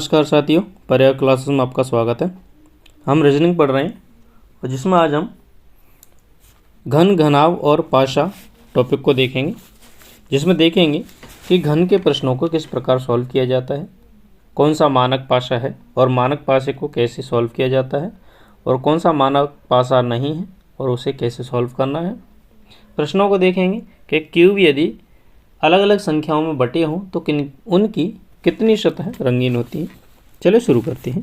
नमस्कार साथियों, पर्याय क्लासेस में आपका स्वागत है। हम रीजनिंग पढ़ रहे हैं और जिसमें आज हम घन, घनाभ और पाशा टॉपिक को देखेंगे, जिसमें देखेंगे कि घन के प्रश्नों को किस प्रकार सॉल्व किया जाता है, कौन सा मानक पाशा है और मानक पाशे को कैसे सॉल्व किया जाता है, और कौन सा मानक पाशा नहीं है और उसे कैसे सॉल्व करना है। प्रश्नों को देखेंगे कि क्यूब यदि अलग अलग संख्याओं में बटे हों तो उनकी कितनी सतह रंगीन होती है। चलो शुरू करते हैं।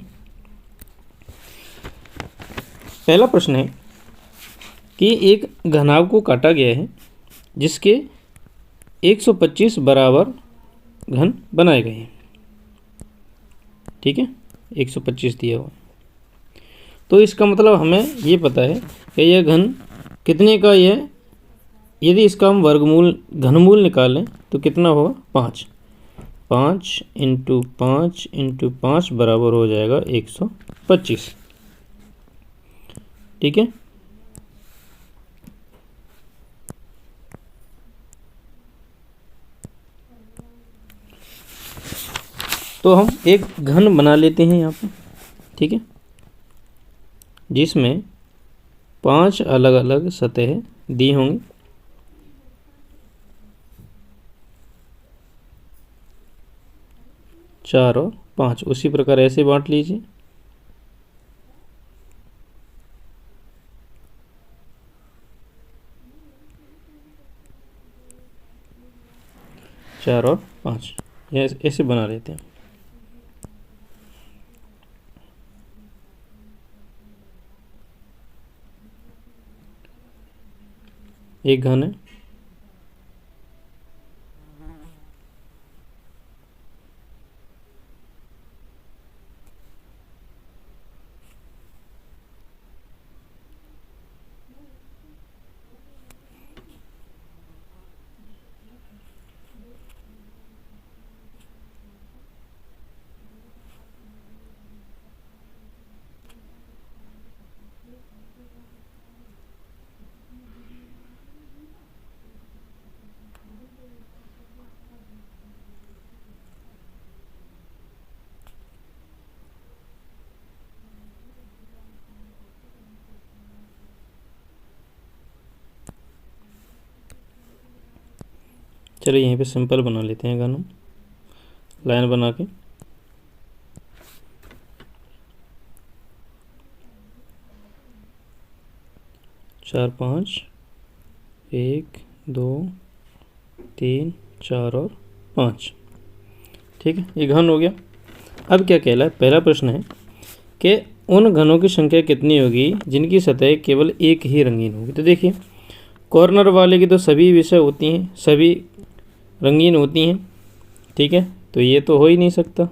पहला प्रश्न है कि एक घनाभ को काटा गया है जिसके 125 बराबर घन बनाए गए हैं। ठीक है, 125 दिया हुआ, तो इसका मतलब हमें ये पता है कि यह घन कितने का है। यदि इसका हम वर्गमूल घनमूल निकालें तो कितना होगा, 5 × 5 बराबर हो जाएगा 125। ठीक है, तो हम एक घन बना लेते हैं यहाँ पर। ठीक है, जिसमें 5 अलग अलग सतह दी होंगी। चार और 5 उसी प्रकार ऐसे बांट लीजिए। चार और 5 ऐसे बना लेते हैं। एक घन है, चलिए यहीं पे सिंपल बना लेते हैं घन हम, लाइन बना के। चार 5, 1 2 3 4 और 5। ठीक है, ये घन हो गया। अब क्या कहला है, पहला प्रश्न है कि उन घनों की संख्या कितनी होगी जिनकी सतह केवल एक ही रंगीन होगी। तो देखिए, कॉर्नर वाले की तो सभी विषय होती हैं, सभी रंगीन होती हैं। ठीक है, तो ये तो हो ही नहीं सकता,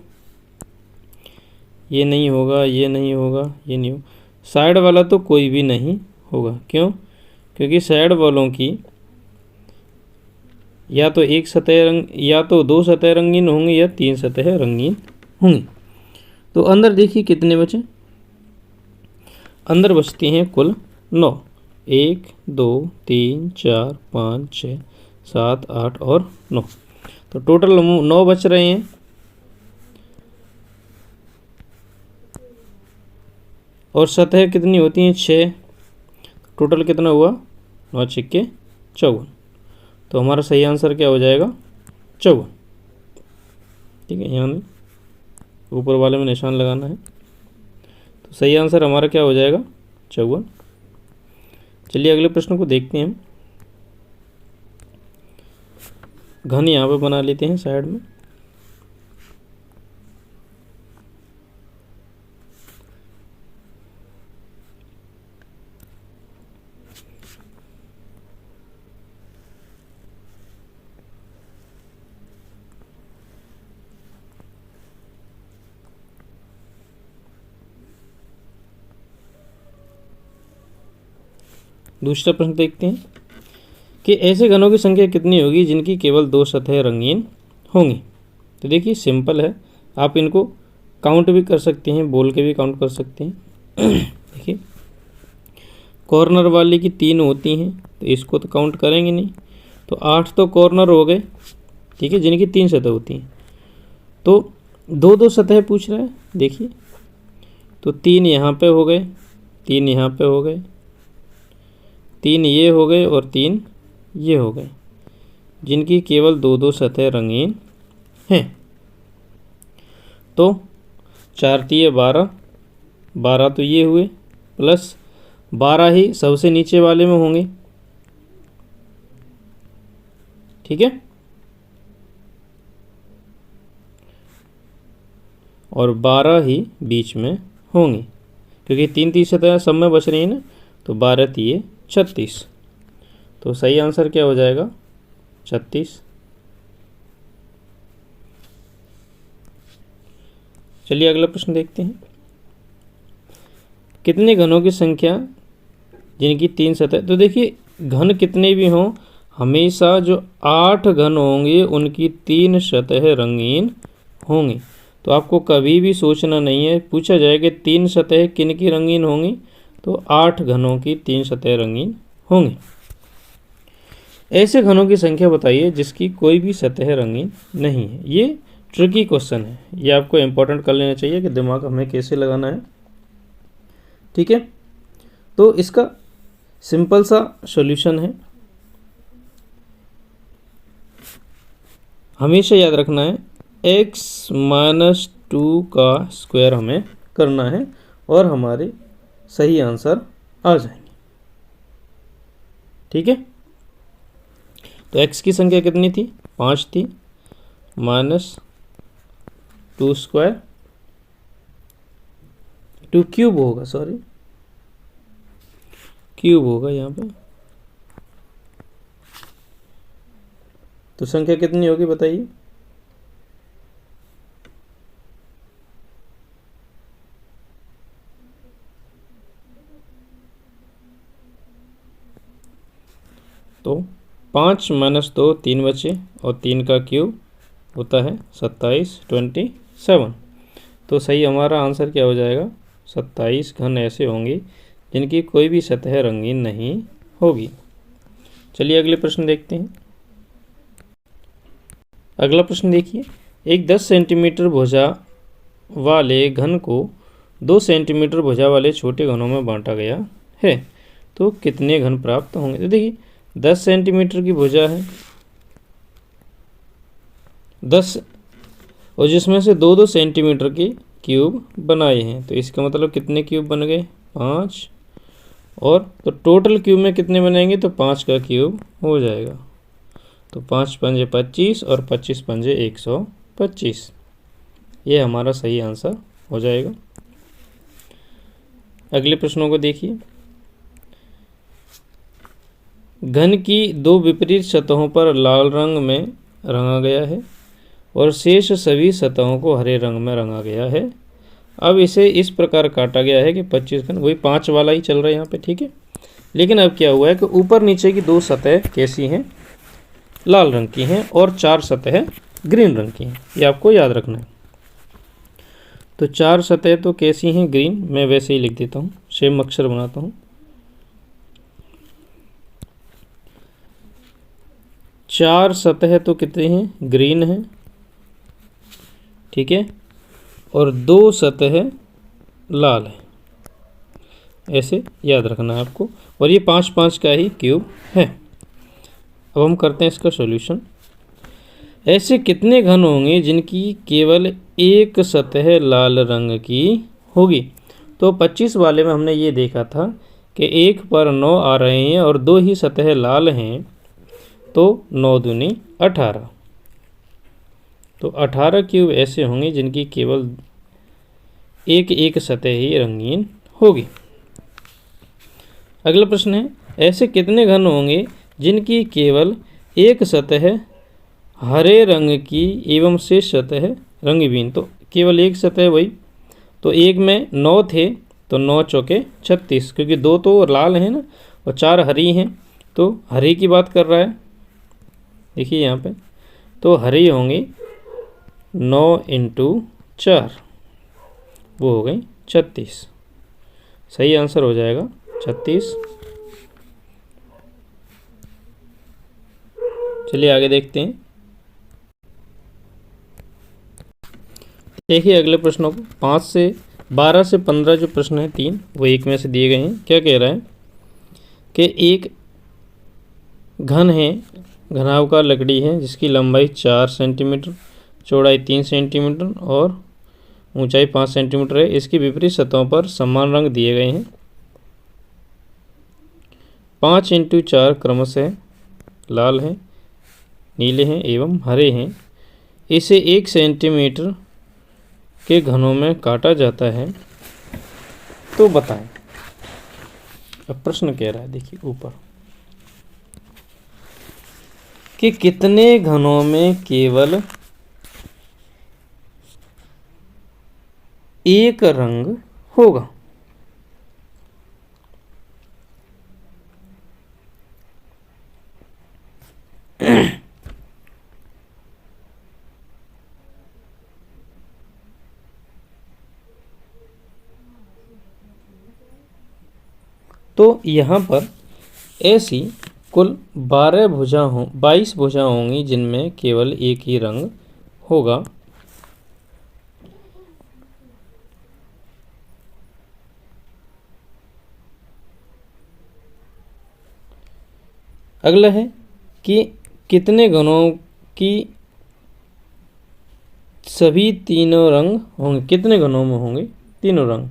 ये नहीं होगा, ये नहीं होगा, ये नहीं होगा। साइड वाला तो कोई भी नहीं होगा। क्यों? क्योंकि साइड वालों की या तो एक सतह या तो 2 सतह रंगीन होंगी या 3 सतह रंगीन होंगी। तो अंदर देखिए कितने बचे, अंदर बचती हैं कुल 9। 1 2 3 4 5 6 7 8 और 9, तो टोटल 9 बच रहे हैं। और सतह कितनी होती हैं, 6। टोटल कितना हुआ, 9 छिक्के 54। तो हमारा सही आंसर क्या हो जाएगा, 54। ठीक है, यहाँ ऊपर वाले में निशान लगाना है। तो सही आंसर हमारा क्या हो जाएगा, 54। चलिए अगले प्रश्न को देखते हैं। घन यहाँ पे बना लेते हैं साइड में। दूसरा प्रश्न देखते हैं कि ऐसे घनों की संख्या कितनी होगी जिनकी केवल 2 सतह रंगीन होंगी। तो देखिए सिंपल है, आप इनको काउंट भी कर सकते हैं, बोल के भी काउंट कर सकते हैं। देखिए, कॉर्नर वाली की 3 होती हैं, तो इसको तो काउंट करेंगे नहीं, तो 8 तो कॉर्नर हो गए। ठीक है, जिनकी 3 सतह होती हैं। तो दो दो सतह पूछ रहा है, देखिए तो 3 यहाँ पे हो गए, 3 यहाँ पे हो गए, 3 ये हो गए और 3 ये हो गए, जिनकी केवल दो दो सतह रंगीन हैं। तो 4 तिये 12, 12 तो ये हुए, प्लस 12 ही सबसे नीचे वाले में होंगे, ठीक है, और 12 ही बीच में होंगे, क्योंकि 3 3 सतह सब में बच रही है ना, तो 12 तिये 36। तो सही आंसर क्या हो जाएगा? 36। चलिए अगला प्रश्न देखते हैं। कितने घनों की संख्या जिनकी 3 सतह, तो देखिए घन कितने भी हों, हमेशा जो 8 घन होंगे उनकी 3 सतह रंगीन होंगी। तो आपको कभी भी सोचना नहीं है, पूछा जाए कि 3 सतह किन की रंगीन होंगी, तो 8 घनों की 3 सतह रंगीन होंगी। ऐसे घनों की संख्या बताइए जिसकी कोई भी सतह रंगीन नहीं है। ये ट्रिकी क्वेश्चन है, ये आपको इंपॉर्टेंट कर लेना चाहिए कि दिमाग हमें कैसे लगाना है, ठीक है। तो इसका सिंपल सा सॉल्यूशन है, हमेशा याद रखना है x-2 का स्क्वायर हमें करना है और हमारे सही आंसर आ जाएंगे, ठीक है। तो x की संख्या कितनी थी? 5 थी, -2 स्क्वायर, 2 क्यूब होगा, सॉरी क्यूब होगा यहाँ पे। तो संख्या कितनी होगी बताइए? तो 5 - 2 3 बचे और 3 का क्यूब होता है 27, 27। तो सही हमारा आंसर क्या हो जाएगा? 27 घन ऐसे होंगे जिनकी कोई भी सतह रंगीन नहीं होगी। चलिए अगले प्रश्न देखते हैं। अगला प्रश्न देखिए, एक 10 सेंटीमीटर भुजा वाले घन को 2 सेंटीमीटर भुजा वाले छोटे घनों में बांटा गया है, तो कितने घन प्राप्त होंगे? तो देखिए 10 सेंटीमीटर की भुजा है, 10, और जिसमें से 2-2 सेंटीमीटर के क्यूब बनाए हैं, तो इसका मतलब कितने क्यूब बन गए? 5। और तो टोटल क्यूब में कितने बनेंगे? तो 5 का क्यूब हो जाएगा। तो 5 पंजे 25 और 25 पंजे 125, ये हमारा सही आंसर हो जाएगा। अगले प्रश्नों को देखिए। घन की 2 विपरीत सतहों पर लाल रंग में रंगा गया है और शेष सभी सतहों को हरे रंग में रंगा गया है। अब इसे इस प्रकार काटा गया है कि 25 घन, वही 5 वाला ही चल रहा है यहाँ पे, ठीक है। लेकिन अब क्या हुआ है कि ऊपर नीचे की 2 सतह कैसी हैं? लाल रंग की हैं और 4 सतह ग्रीन रंग की हैं, ये आपको याद रखना है। तो 4 सतह तो कैसी हैं? ग्रीन। मैं वैसे ही लिख देता हूँ, सेम अक्षर बनाता हूँ। 4 सतह तो कितने हैं? ग्रीन हैं, ठीक है, और 2 सतह लाल है, ऐसे याद रखना है आपको। और ये 5-5 का ही क्यूब है। अब हम करते हैं इसका सॉल्यूशन। ऐसे कितने घन होंगे जिनकी केवल एक सतह लाल रंग की होगी? तो 25 वाले में हमने ये देखा था कि 1 पर 9 आ रहे हैं और 2 ही सतह लाल हैं, तो 9 दूनी 18। तो 18 क्यूब ऐसे होंगे जिनकी केवल एक सतह ही रंगीन होगी। अगला प्रश्न है, ऐसे कितने घन होंगे जिनकी केवल एक सतह हरे रंग की एवं शेष सतह रंगहीन? तो केवल एक सतह, वही तो 1 में 9 थे, तो 9 चौके 36, क्योंकि 2 तो लाल हैं ना और 4 हरी हैं, तो हरी की बात कर रहा है। देखिए यहाँ पे तो हरी होंगी 9 × 4, वो हो गई 36। सही आंसर हो जाएगा 36। चलिए आगे देखते हैं। देखिए अगले प्रश्नों को, 5 से 12 से 15 जो प्रश्न हैं, 3 वो एक में से दिए गए हैं। क्या कह रहा है कि एक घन है, घनावकार लकड़ी है जिसकी लंबाई 4 सेंटीमीटर, चौड़ाई 3 सेंटीमीटर और ऊंचाई 5 सेंटीमीटर है। इसकी विपरीत सतहों पर समान रंग दिए गए हैं। 5x4 क्रमशः लाल हैं, नीले हैं एवं हरे हैं। इसे 1 सेंटीमीटर के घनों में काटा जाता है, तो बताएं। अब प्रश्न कह रहा है, देखिए ऊपर, कि कितने घनों में केवल एक रंग होगा। तो यहाँ पर ऐसी कुल 22 भुजा होंगी जिनमें केवल एक ही रंग होगा। अगला है कि कितने घनों की सभी तीनों रंग होंगे। कितने घनों में होंगे तीनों रंग,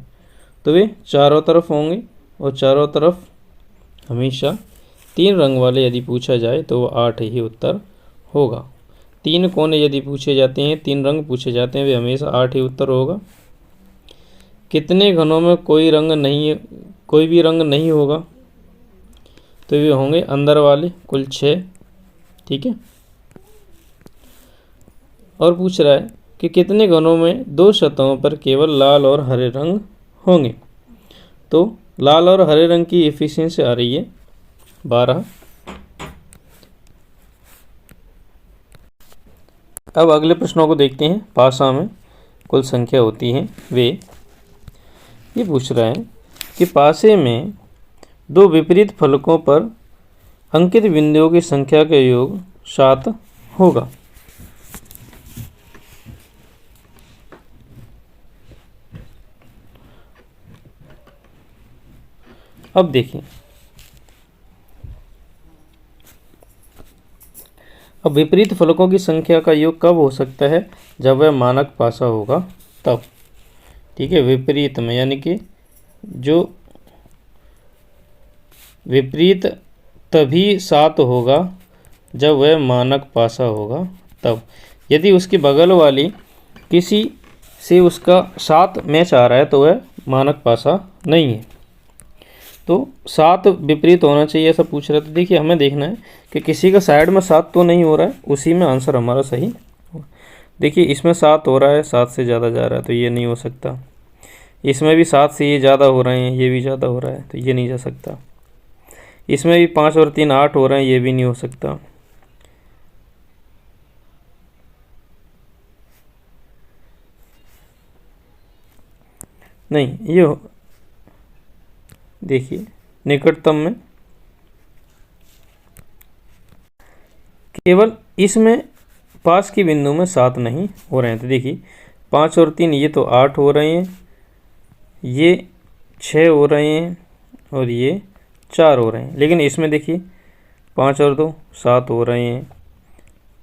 तो वे चारों तरफ होंगे और चारों तरफ हमेशा 3 रंग वाले यदि पूछा जाए तो वो 8 ही उत्तर होगा। 3 कोने यदि पूछे जाते हैं, 3 रंग पूछे जाते हैं, वे हमेशा 8 ही उत्तर होगा। कितने घनों में कोई भी रंग नहीं होगा, तो वे होंगे अंदर वाले, कुल 6। ठीक है। और पूछ रहा है कि कितने घनों में 2 सतहों पर केवल लाल और हरे रंग होंगे। तो लाल और हरे रंग की एफिशिएंसी आ रही है 12। अब अगले प्रश्नों को देखते हैं। पासा में कुल संख्या होती है वे, ये पूछ रहा है कि पासे में 2 विपरीत फलकों पर अंकित बिंदुओं की संख्या का योग 7 होगा। अब देखिए, अब विपरीत फलकों की संख्या का योग कब हो सकता है, जब वह मानक पासा होगा तब। ठीक है, विपरीत में, यानी कि जो विपरीत तभी 7 होगा जब वह मानक पासा होगा तब। यदि उसकी बगल वाली किसी से उसका 7 मैच आ रहा है तो वह मानक पासा नहीं है। तो 7 विपरीत होना चाहिए ऐसा पूछ रहा है। तो देखिए हमें देखना है कि किसी का साइड में 7 तो नहीं हो रहा है, उसी में आंसर हमारा सही। देखिए इसमें 7 हो रहा है, 7 से ज़्यादा जा रहा है तो ये नहीं हो सकता। इसमें भी 7 से ये ज़्यादा हो रहे हैं, ये भी ज़्यादा हो रहा है तो ये नहीं जा सकता। इसमें भी 5 और 3 8 हो रहे हैं, ये भी नहीं हो सकता। नहीं, ये देखिए निकटतम में केवल इसमें पास की बिंदु में 7 नहीं हो रहे हैं। तो देखिए 5 और 3 ये तो 8 हो रहे हैं, ये 6 हो रहे हैं और ये 4 हो रहे हैं। लेकिन इसमें देखिए 5 और 2 7 हो रहे हैं,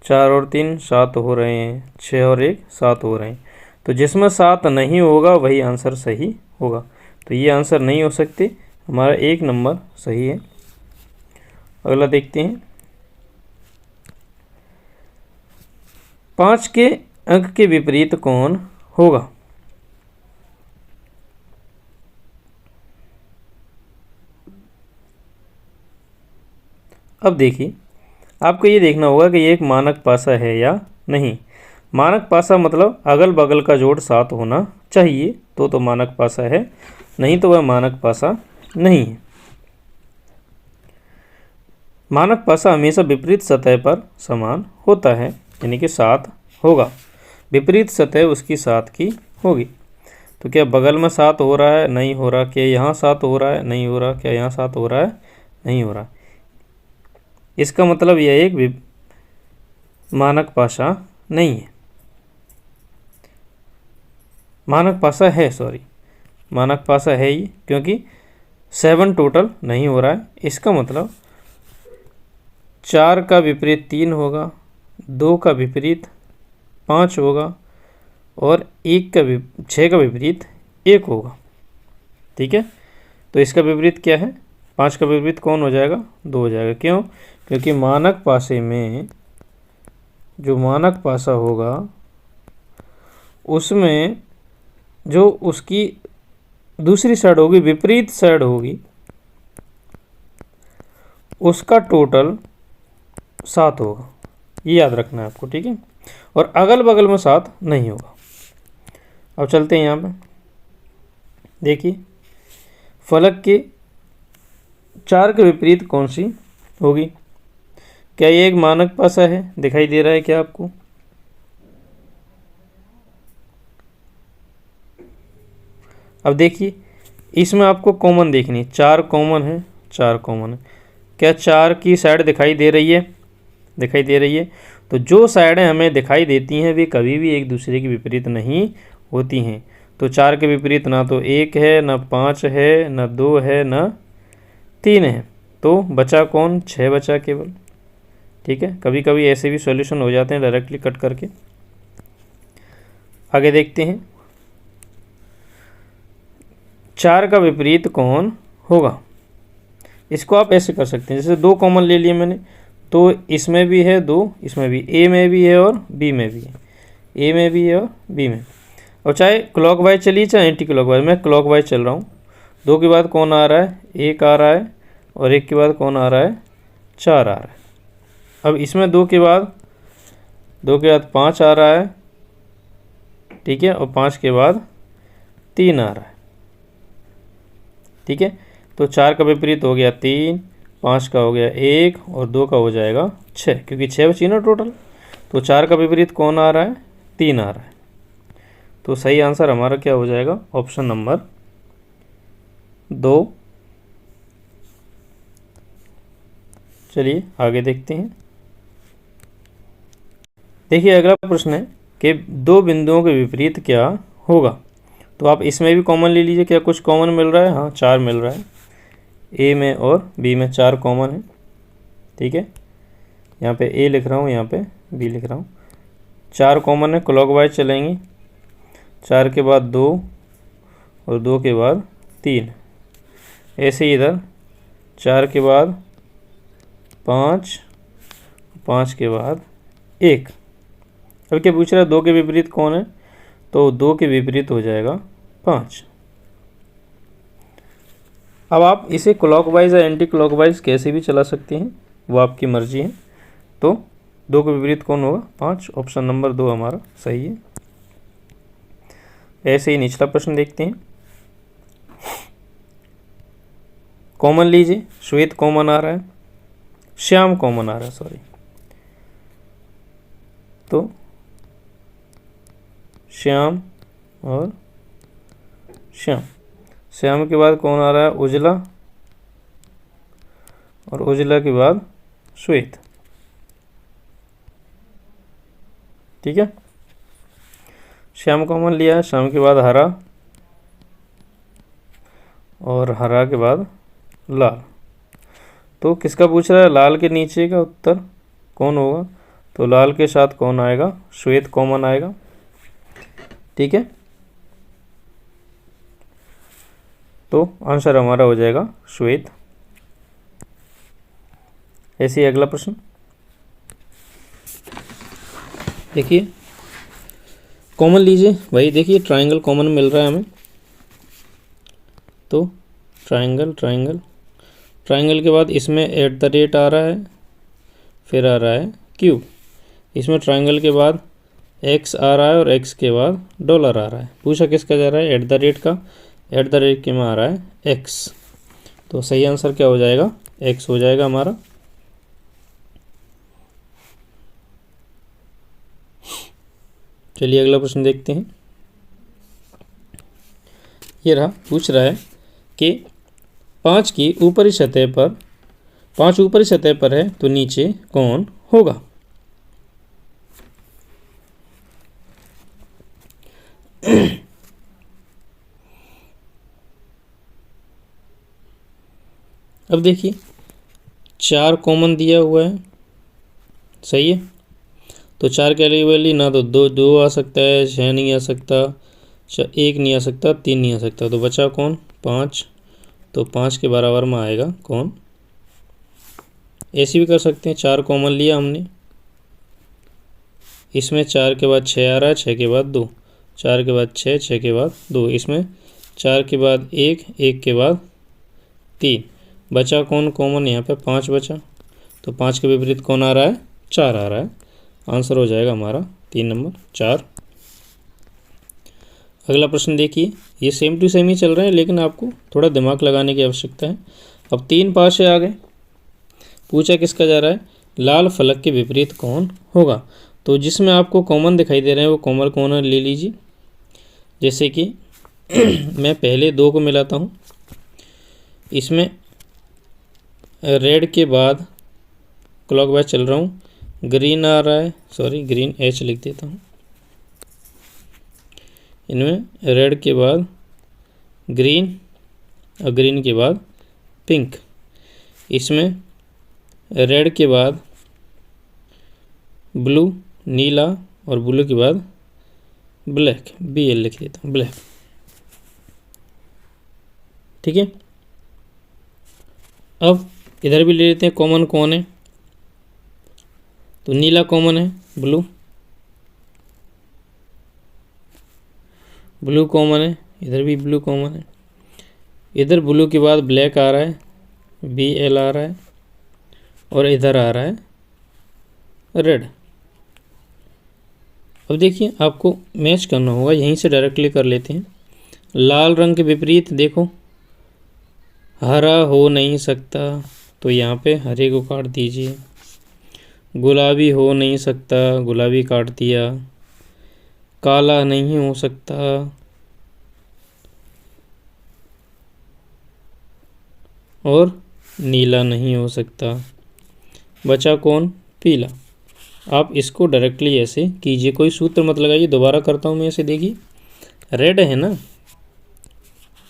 4 और 3 7 हो रहे हैं, 6 और 1 7 हो रहे हैं। तो जिसमें 7 नहीं होगा वही आंसर सही होगा। तो ये आंसर नहीं हो सकते, हमारा 1 नंबर सही है। अगला देखते हैं। 5 के अंक के विपरीत कौन होगा। अब देखिए आपको ये देखना होगा कि ये एक मानक पासा है या नहीं। मानक पासा मतलब अगल बगल का जोड़ 7 होना चाहिए तो मानक पासा है, नहीं तो वह मानक पासा नहीं है। मानक पासा हमेशा विपरीत सतह पर समान होता है, यानी कि 7 होगा। विपरीत सतह उसकी 7 की होगी। तो क्या बगल में 7 हो रहा है, नहीं हो रहा। क्या यहाँ 7 हो रहा है, नहीं हो रहा। क्या यहाँ 7 हो रहा है, नहीं हो रहा। इसका मतलब यह एक मानक पासा नहीं है। मानक पासा है, सॉरी मानक पासा है ये, क्योंकि 7 टोटल नहीं हो रहा है। इसका मतलब 4 का विपरीत 3 होगा, 2 का विपरीत 5 होगा और 6 का विपरीत 1 होगा। ठीक है, तो इसका विपरीत क्या है? 5 का विपरीत कौन हो जाएगा? 2 हो जाएगा। क्यों? क्योंकि मानक पासे में जो मानक पासा होगा उसमें जो उसकी दूसरी साइड होगी, विपरीत साइड होगी, उसका टोटल 7 होगा। ये याद रखना है आपको, ठीक है। और अगल बगल में 7 नहीं होगा। अब चलते हैं यहाँ पे, देखिए फलक के 4 के विपरीत कौन सी होगी? क्या ये एक मानक पासा है? दिखाई दे रहा है क्या आपको? अब देखिए इसमें आपको कॉमन देखनी, 4 कॉमन है, 4 कॉमन है। क्या 4 की साइड दिखाई दे रही है? दिखाई दे रही है। तो जो साइडें हमें दिखाई देती हैं वे कभी भी एक दूसरे के विपरीत नहीं होती हैं। तो 4 के विपरीत ना तो 1 है, ना 5 है, ना 2 है, ना 3 है। तो बचा कौन? 6 बचा केवल। ठीक है, कभी कभी ऐसे भी सॉल्यूशन हो जाते हैं डायरेक्टली कट करके। आगे देखते हैं, 4 का विपरीत कौन होगा? इसको आप ऐसे कर सकते हैं, जैसे 2 कॉमन ले लिए मैंने, तो इसमें भी है 2, इसमें भी, ए में भी है और बी में भी है, ए में भी है और बी में। और चाहे क्लॉकवाइज चलिए चाहे एंटी क्लॉकवाइज, मैं क्लॉकवाइज चल रहा हूँ। 2 के बाद कौन आ रहा है? 1 आ रहा है, और 1 के बाद कौन आ रहा है? 4 आ रहा है। अब इसमें 2 के बाद 5 आ रहा है, ठीक है, और 5 के बाद 3 आ रहा है। ठीक है, तो 4 का विपरीत हो गया 3, 5 का हो गया 1 और 2 का हो जाएगा 6, क्योंकि 6 बची ना टोटल। तो 4 का विपरीत कौन आ रहा है? 3 आ रहा है। तो सही आंसर हमारा क्या हो जाएगा? Option number 2। चलिए आगे देखते हैं। देखिए अगला प्रश्न है कि 2 बिंदुओं के विपरीत क्या होगा? तो आप इसमें भी कॉमन ले लीजिए। क्या कुछ कॉमन मिल रहा है? हाँ, 4 मिल रहा है। ए में और बी में 4 कॉमन है। ठीक है, यहाँ पे ए लिख रहा हूँ, यहाँ पे बी लिख रहा हूँ। 4 कॉमन है, क्लॉकवाइज चलेंगे। 4 के बाद 2 और 2 के बाद 3, ऐसे ही इधर 4 के बाद 5, 5 के बाद 1। अब क्या पूछ रहा है? 2 के विपरीत कौन है? तो 2 के विपरीत हो जाएगा 5। अब आप इसे क्लॉकवाइज या एंटी क्लॉकवाइज कैसे भी चला सकते हैं, वो आपकी मर्जी है। तो 2 के विपरीत कौन होगा? 5। ऑप्शन नंबर 2 हमारा सही है। ऐसे ही निचला प्रश्न देखते हैं। कॉमन लीजिए, श्वेत कॉमन आ रहा है, श्याम कॉमन आ रहा है, सॉरी। तो श्याम और श्याम, श्याम के बाद कौन आ रहा है? उजला, और उजला के बाद श्वेत। ठीक है, श्याम कॉमन लिया है, श्याम के बाद हरा, और हरा के बाद लाल। तो किसका पूछ रहा है? लाल के नीचे का उत्तर कौन होगा? तो लाल के साथ कौन आएगा? श्वेत कॉमन आएगा। ठीक है, तो आंसर हमारा हो जाएगा श्वेत। ऐसे ही अगला प्रश्न देखिए, कॉमन लीजिए। वही देखिए, ट्रायंगल कॉमन मिल रहा है हमें। तो ट्रायंगल ट्रायंगल ट्रायंगल के बाद इसमें @ आ रहा है, फिर आ रहा है क्यूब। इसमें ट्रायंगल के बाद x आ रहा है और x के बाद डॉलर आ रहा है। पूछा किसका जा रहा है? @ का। @ के में आ रहा है x। तो सही आंसर क्या हो जाएगा? x हो जाएगा हमारा। चलिए अगला प्रश्न देखते हैं। ये रहा, पूछ रहा है कि 5 की ऊपरी सतह पर, 5 ऊपरी सतह पर है तो नीचे कौन होगा? अब देखिए 4 कॉमन दिया हुआ है, सही है। तो 4 के अलावा ना तो दो आ सकता है, 6 नहीं आ सकता, 1 नहीं आ सकता, 3 नहीं आ सकता, तो बचा कौन? 5। तो 5 के बराबर में आएगा कौन? ऐसे भी कर सकते हैं, 4 कॉमन लिया हमने, इसमें 4 के बाद 6 आ रहा है, 6 के बाद 2, 4 के बाद 6, 6 के बाद 2, इसमें 4 के बाद 1, 1 के बाद 3, बचा कौन कॉमन? यहाँ पे 5 बचा। तो 5 के विपरीत कौन आ रहा है? 4 आ रहा है। आंसर हो जाएगा हमारा 3 नंबर 4। अगला प्रश्न देखिए, ये सेम टू सेम ही चल रहे हैं लेकिन आपको थोड़ा दिमाग लगाने की आवश्यकता है। अब 3 पासे आ गए, पूछा किसका जा रहा है? लाल फलक के विपरीत कौन होगा? तो जिसमें आपको कॉमन दिखाई दे रहे हैं वो कॉमन कौन ले लीजिए। जैसे कि मैं पहले 2 को मिलाता हूँ, इसमें रेड के बाद क्लॉकवाइज चल रहा हूँ, ग्रीन आ रहा है, सॉरी ग्रीन एच लिख देता हूँ। इनमें रेड के बाद ग्रीन और ग्रीन के बाद पिंक, इसमें रेड के बाद ब्लू, नीला और ब्लू के बाद ब्लैक, BL लिख देता हूँ, ब्लैक। ठीक है, अब इधर भी ले लेते हैं कॉमन कौन है। तो नीला कॉमन है, ब्लू कॉमन है, इधर भी ब्लू कॉमन है, इधर ब्लू के बाद ब्लैक आ रहा है, BL आ रहा है, और इधर आ रहा है रेड। अब देखिए आपको मैच करना होगा, यहीं से डायरेक्टली कर लेते हैं। लाल रंग के विपरीत देखो, हरा हो नहीं सकता, तो यहाँ पे हरे को काट दीजिए। गुलाबी हो नहीं सकता, गुलाबी काट दिया। काला नहीं हो सकता, और नीला नहीं हो सकता, बचा कौन? पीला। आप इसको डायरेक्टली ऐसे कीजिए, कोई सूत्र मत लगाइए। दोबारा करता हूँ मैं ऐसे, देखिए रेड है ना,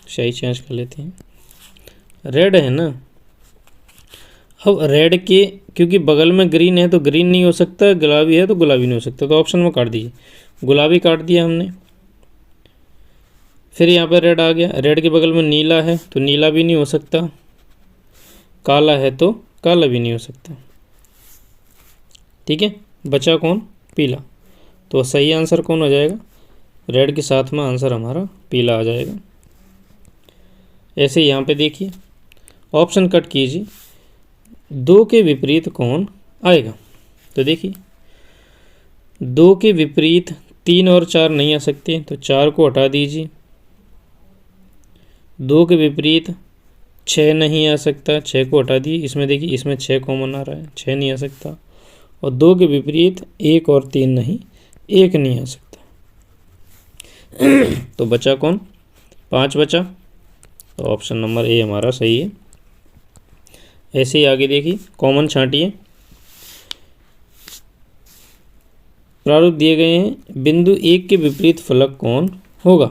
शाही चेंज कर लेते हैं, रेड है ना। अब रेड के क्योंकि बगल में ग्रीन है तो ग्रीन नहीं हो सकता, गुलाबी है तो गुलाबी नहीं हो सकता, तो ऑप्शन में काट दीजिए। गुलाबी काट दिया हमने, फिर यहाँ पर रेड आ गया, रेड के बगल में नीला है तो नीला भी नहीं हो सकता, काला है तो काला भी नहीं हो सकता। ठीक है, बचा कौन? पीला। तो सही आंसर कौन हो जाएगा? रेड के साथ में आंसर हमारा पीला आ जाएगा। ऐसे यहाँ पे देखिए, ऑप्शन कट कीजिए, 2 के विपरीत कौन आएगा? तो देखिए 2 के विपरीत 3 और 4 नहीं आ सकते, तो 4 को हटा दीजिए। 2 के विपरीत 6 नहीं आ सकता, 6 को हटा दिए। इसमें देखिए, इसमें 6 कॉमन आ रहा है, 6 नहीं आ सकता। और 2 के विपरीत 1 और 3 नहीं, 1 नहीं आ सकता। तो बचा कौन? 5 बचा। तो ऑप्शन नंबर ए हमारा सही है। ऐसे ही आगे देखिए, कॉमन छांटिए। प्रारूप दिए गए हैं, बिंदु 1 के विपरीत फलक कौन होगा?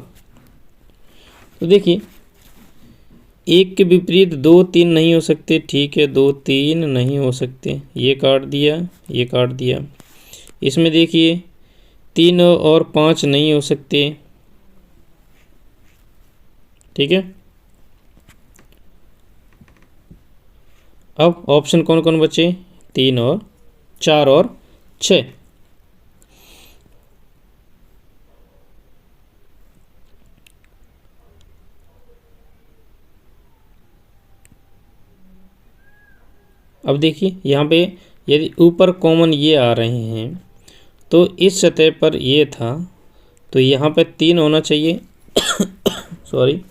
तो देखिए 1 के विपरीत 2, 3 नहीं हो सकते, ठीक है, 2, 3 नहीं हो सकते, ये काट दिया, ये काट दिया। इसमें देखिए 3 और 5 नहीं हो सकते, ठीक है। अब ऑप्शन कौन कौन बचे? 3 और 4 और 6। अब देखिए यहाँ पे यदि ऊपर कॉमन ये आ रहे हैं तो इस सतह पर ये था, तो यहाँ पे 3 होना चाहिए सॉरी।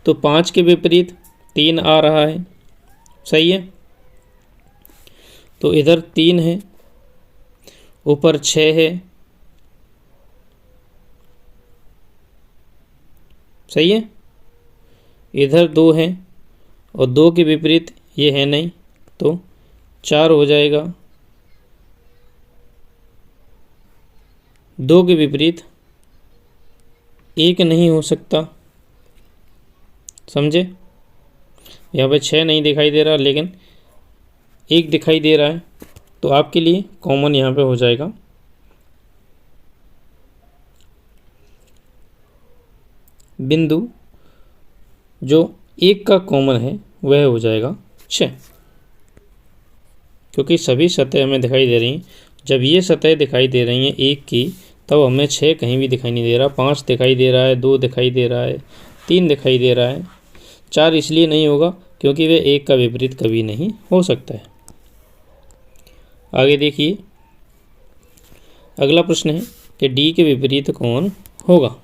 तो 5 के विपरीत 3 आ रहा है, सही है। तो इधर 3 है, ऊपर 6 है, सही है। इधर 2 है और 2 के विपरीत ये है नहीं, तो 4 हो जाएगा। 2 के विपरीत 1 नहीं हो सकता, समझे। यहाँ पे 6 नहीं दिखाई दे रहा लेकिन 1 दिखाई दे रहा है, तो आपके लिए कॉमन यहाँ पे हो जाएगा बिंदु जो 1 का कॉमन है वह हो जाएगा 6, क्योंकि सभी सतह हमें दिखाई दे रही हैं। जब ये सतह दिखाई दे रही हैं 1 की, तब हमें 6 कहीं भी दिखाई नहीं दे रहा। 5 दिखाई दे रहा है, 2 दिखाई दे रहा है, 3 दिखाई दे रहा है, 4 इसलिए नहीं होगा क्योंकि वे 1 का विपरीत कभी नहीं हो सकता है। आगे देखिए, अगला प्रश्न है कि डी के विपरीत कौन होगा।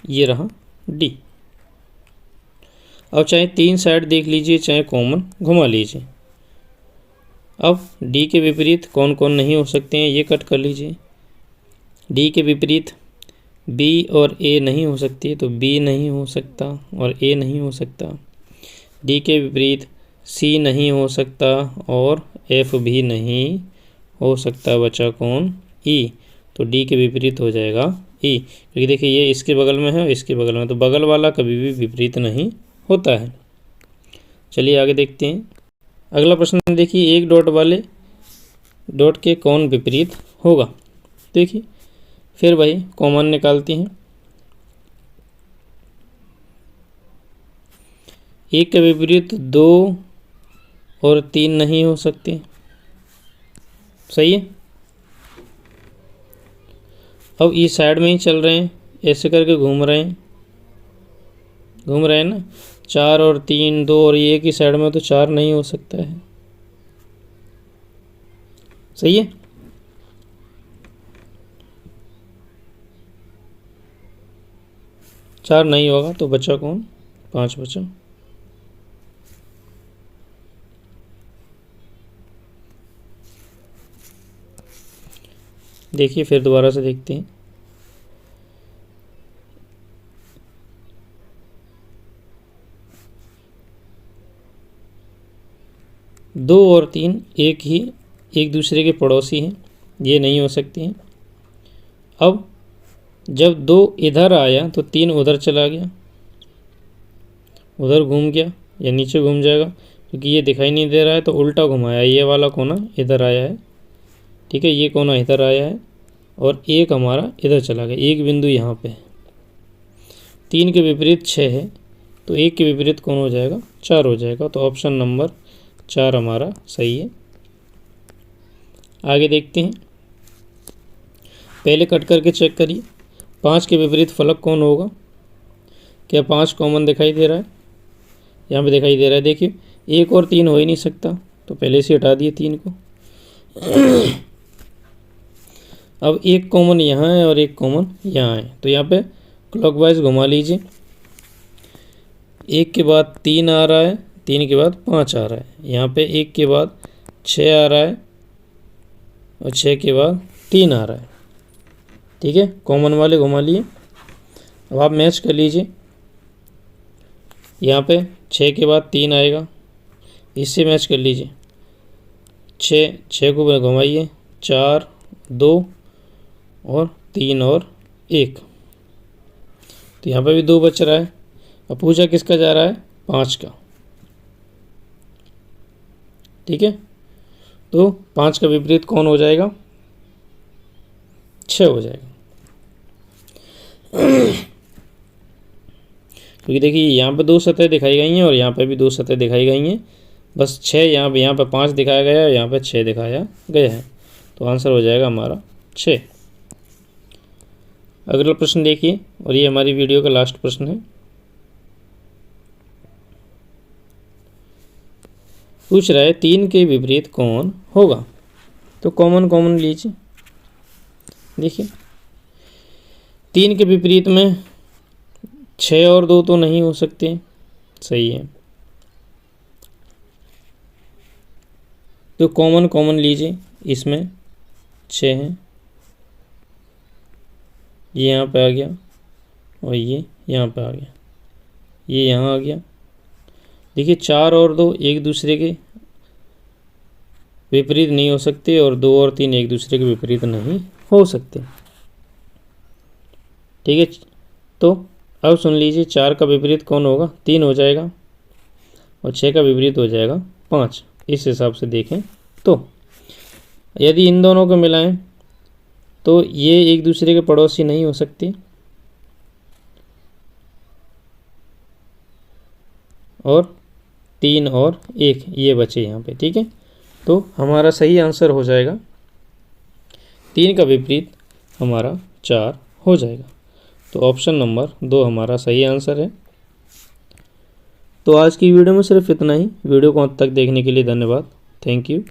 ये रहा डी। अब चाहे 3 साइड देख लीजिए, चाहे कॉमन घुमा लीजिए। अब डी के विपरीत कौन कौन नहीं हो सकते हैं, ये कट कर लीजिए। डी के विपरीत बी और ए नहीं हो सकती, तो बी नहीं हो सकता और ए नहीं हो सकता। डी के विपरीत सी नहीं हो सकता और एफ भी नहीं हो सकता। बचा कौन, ई। तो डी के विपरीत हो जाएगा ई, क्योंकि देखिए ये इसके बगल में है और इसके बगल में, तो बगल वाला कभी भी विपरीत नहीं होता है। चलिए आगे देखते हैं। अगला प्रश्न देखिए, एक डॉट वाले डॉट के कौन विपरीत होगा। देखिए फिर वही कॉमन निकालते हैं। 1 के विपरीत 2 और 3 नहीं हो सकते, सही है। अब इस साइड में ही चल रहे हैं, ऐसे करके घूम रहे हैं ना। 4 और 3, 2 और ये एक ही साइड में, तो 4 नहीं हो सकता है, सही है। चार नहीं होगा, तो बचा कौन, 5 बचा। देखिए फिर दोबारा से देखते हैं। दो और 3 एक दूसरे के पड़ोसी हैं, ये नहीं हो सकती हैं। अब जब 2 इधर आया तो 3 उधर चला गया, उधर घूम गया या नीचे घूम जाएगा, क्योंकि ये दिखाई नहीं दे रहा है तो उल्टा घुमाया। ये वाला कोना इधर आया है, ठीक है, ये कोना इधर आया है और एक हमारा इधर चला गया। एक बिंदु यहाँ पे है। 3 के विपरीत 6 है, तो 1 के विपरीत कौन हो जाएगा, 4 हो जाएगा। तो ऑप्शन नंबर 4 हमारा सही है। आगे देखते हैं, पहले कट करके चेक करिए। 5 के विपरीत फलक कौन होगा। क्या 5 कॉमन दिखाई दे रहा है, यहाँ पे दिखाई दे रहा है। देखिए 1 और 3 हो ही नहीं सकता, तो पहले से हटा दिए 3 को। अब 1 कॉमन यहाँ है और 1 कॉमन यहाँ है, तो यहाँ पे क्लॉकवाइज घुमा लीजिए। 1 के बाद 3 आ रहा है, 3 के बाद 5 आ रहा है। यहाँ पे 1 के बाद 6 आ रहा है और 6 के बाद 3 आ रहा है, ठीक है। कॉमन वाले घुमा लिए। अब आप मैच कर लीजिए। यहाँ पे 6 के बाद 3 आएगा, इससे मैच कर लीजिए। 6 को घुमाइए, 4, 2 और 3 और 1, तो यहाँ पे भी 2 बच रहा है। अब पूछा किसका जा रहा है, 5 का, ठीक है। तो 5 का विपरीत कौन हो जाएगा, 6 हो जाएगा। क्योंकि देखिए यहाँ पे 2 सतह दिखाई गई हैं और यहाँ पे भी 2 सतह दिखाई गई हैं। बस 6 यहाँ पे 5 दिखाया गया है, यहाँ पे 6 दिखाया गया है, तो आंसर हो जाएगा हमारा 6। अगला प्रश्न देखिए, और ये हमारी वीडियो का लास्ट प्रश्न है। पूछ रहा है 3 के विपरीत कौन होगा। तो कॉमन लीजिए। देखिए 3 के विपरीत में 6 और 2 तो नहीं हो सकते, सही है। तो कॉमन लीजिए। इसमें 6 है, ये यहाँ पे आ गया और ये यहाँ पे आ गया, ये यहाँ आ गया। देखिए 4 और 2 एक दूसरे के विपरीत नहीं हो सकते और 2 और 3 एक दूसरे के विपरीत नहीं हो सकते। ठीक है। तो अब सुन लीजिए, 4 का विपरीत कौन होगा, 3 हो जाएगा, और 6 का विपरीत हो जाएगा 5। इस हिसाब से देखें तो यदि इन दोनों को मिलाएं तो ये एक दूसरे के पड़ोसी नहीं हो सकते, और 3 और 1 ये बचे यहाँ पे। ठीक है, तो हमारा सही आंसर हो जाएगा 3 का विपरीत हमारा 4 हो जाएगा। तो ऑप्शन नंबर 2 हमारा सही आंसर है। तो आज की वीडियो में सिर्फ इतना ही। वीडियो को अंत तक देखने के लिए धन्यवाद। Thank you.